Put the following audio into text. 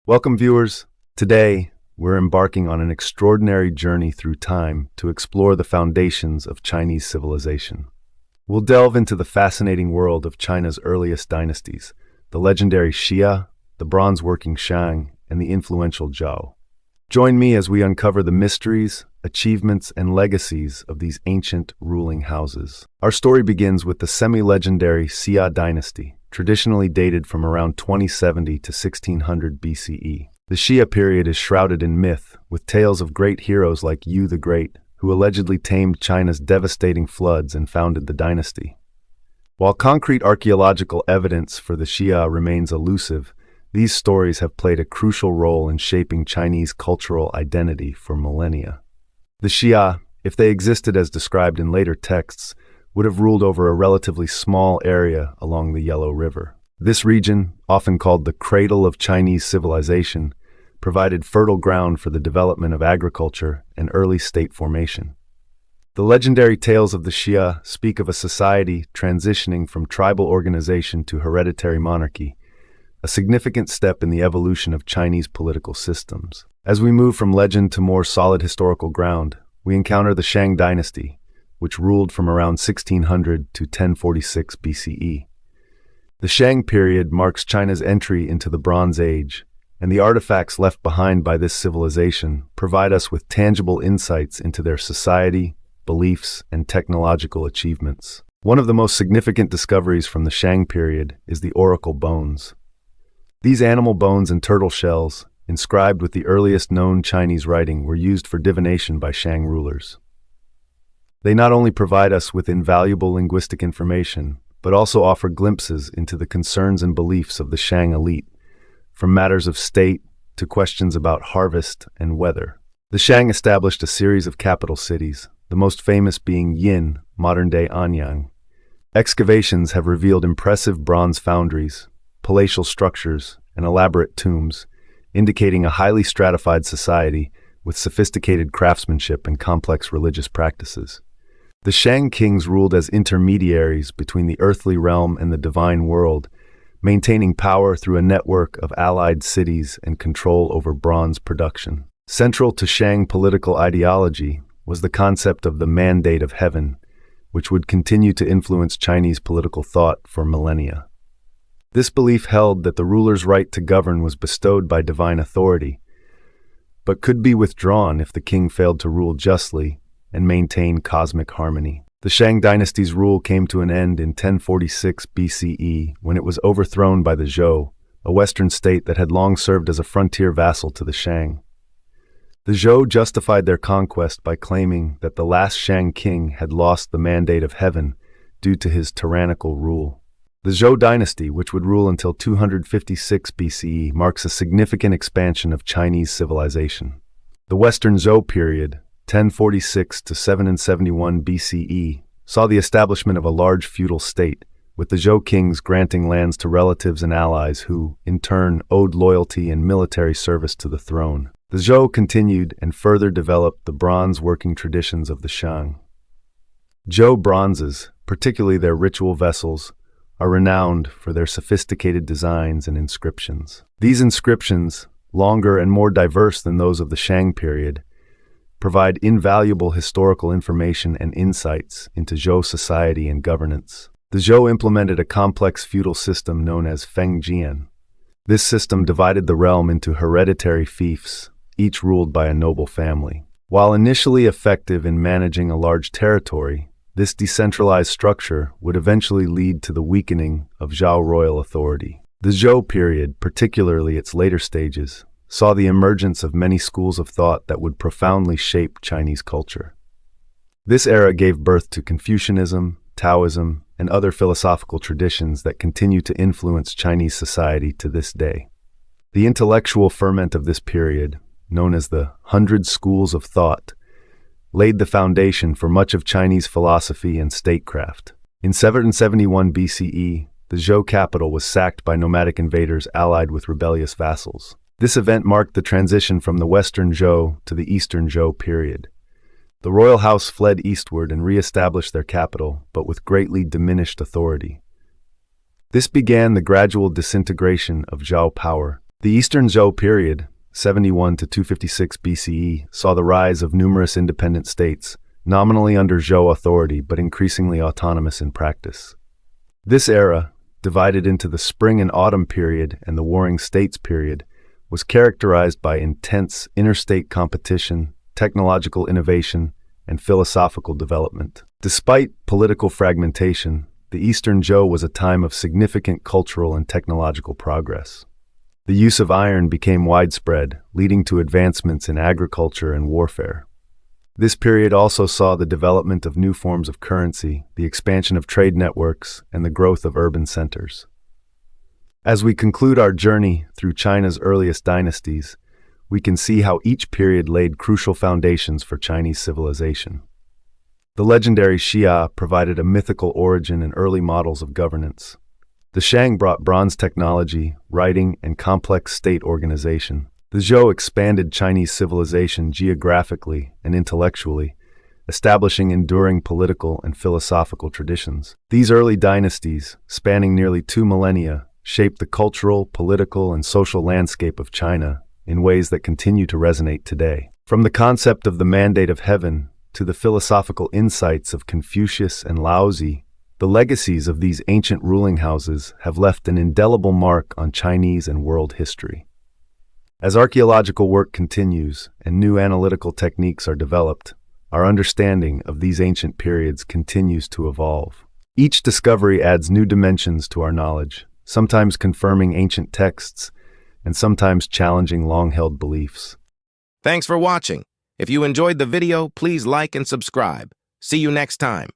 Welcome, viewers. Today, we're embarking on an extraordinary journey through time to explore the foundations of Chinese civilization. We'll delve into the fascinating world of China's earliest dynasties, the legendary Xia, the bronze-working Shang, and the influential Zhou. Join me as we uncover the mysteries, achievements, and legacies of these ancient ruling houses. Our story begins with the semi-legendary Xia Dynasty, traditionally dated from around 2070 to 1600 BCE. The Xia period is shrouded in myth, with tales of great heroes like Yu the Great, who allegedly tamed China's devastating floods and founded the dynasty. While concrete archaeological evidence for the Xia remains elusive, these stories have played a crucial role in shaping Chinese cultural identity for millennia. The Xia, if they existed as described in later texts, would have ruled over a relatively small area along the Yellow River. This region, often called the cradle of Chinese civilization, provided fertile ground for the development of agriculture and early state formation. The legendary tales of the Xia speak of a society transitioning from tribal organization to hereditary monarchy, a significant step in the evolution of Chinese political systems. As we move from legend to more solid historical ground, we encounter the Shang Dynasty, which ruled from around 1600 to 1046 BCE. The Shang period marks China's entry into the Bronze Age, and the artifacts left behind by this civilization provide us with tangible insights into their society, beliefs, and technological achievements. One of the most significant discoveries from the Shang period is the oracle bones. These animal bones and turtle shells, inscribed with the earliest known Chinese writing, were used for divination by Shang rulers. They not only provide us with invaluable linguistic information, but also offer glimpses into the concerns and beliefs of the Shang elite, from matters of state to questions about harvest and weather. The Shang established a series of capital cities, the most famous being Yin, modern-day Anyang. Excavations have revealed impressive bronze foundries, palatial structures, and elaborate tombs, indicating a highly stratified society with sophisticated craftsmanship and complex religious practices. The Shang kings ruled as intermediaries between the earthly realm and the divine world, maintaining power through a network of allied cities and control over bronze production. Central to Shang political ideology was the concept of the mandate of heaven, which would continue to influence Chinese political thought for millennia. This belief held that the ruler's right to govern was bestowed by divine authority, but could be withdrawn if the king failed to rule justly and maintain cosmic harmony. The Shang dynasty's rule came to an end in 1046 BCE when it was overthrown by the Zhou, a western state that had long served as a frontier vassal to the Shang. The Zhou justified their conquest by claiming that the last Shang king had lost the mandate of heaven due to his tyrannical rule. The Zhou Dynasty, which would rule until 256 BCE, marks a significant expansion of Chinese civilization. The Western Zhou period, 1046 to 771 BCE, saw the establishment of a large feudal state, with the Zhou kings granting lands to relatives and allies who, in turn, owed loyalty and military service to the throne. The Zhou continued and further developed the bronze-working traditions of the Shang. Zhou bronzes, particularly their ritual vessels, are renowned for their sophisticated designs and inscriptions. These inscriptions, longer and more diverse than those of the Shang period, provide invaluable historical information and insights into Zhou society and governance. The Zhou implemented a complex feudal system known as fengjian. This system divided the realm into hereditary fiefs, each ruled by a noble family. While initially effective in managing a large territory, this decentralized structure would eventually lead to the weakening of Zhou royal authority. The Zhou period, particularly its later stages, saw the emergence of many schools of thought that would profoundly shape Chinese culture. This era gave birth to Confucianism, Taoism, and other philosophical traditions that continue to influence Chinese society to this day. The intellectual ferment of this period, known as the 100 Schools of Thought, laid the foundation for much of Chinese philosophy and statecraft. In 771 BCE, the Zhou capital was sacked by nomadic invaders allied with rebellious vassals. This event marked the transition from the Western Zhou to the Eastern Zhou period. The royal house fled eastward and re-established their capital, but with greatly diminished authority. This began the gradual disintegration of Zhou power, The Eastern Zhou period, 71 to 256 BCE, saw the rise of numerous independent states, nominally under Zhou authority but increasingly autonomous in practice. This era, divided into the Spring and Autumn period and the Warring States period, was characterized by intense interstate competition, technological innovation, and philosophical development. Despite political fragmentation, the Eastern Zhou was a time of significant cultural and technological progress. The use of iron became widespread, leading to advancements in agriculture and warfare. This period also saw the development of new forms of currency, the expansion of trade networks, and the growth of urban centers. As we conclude our journey through China's earliest dynasties, we can see how each period laid crucial foundations for Chinese civilization. The legendary Xia provided a mythical origin and early models of governance. The Shang brought bronze technology, writing, and complex state organization. The Zhou expanded Chinese civilization geographically and intellectually, establishing enduring political and philosophical traditions. These early dynasties, spanning nearly 2 millennia, shaped the cultural, political, and social landscape of China in ways that continue to resonate today. From the concept of the mandate of heaven to the philosophical insights of Confucius and Laozi, the legacies of these ancient ruling houses have left an indelible mark on Chinese and world history. As archaeological work continues and new analytical techniques are developed, our understanding of these ancient periods continues to evolve. Each discovery adds new dimensions to our knowledge, sometimes confirming ancient texts and sometimes challenging long-held beliefs. Thanks for watching. If you enjoyed the video, please like and subscribe. See you next time.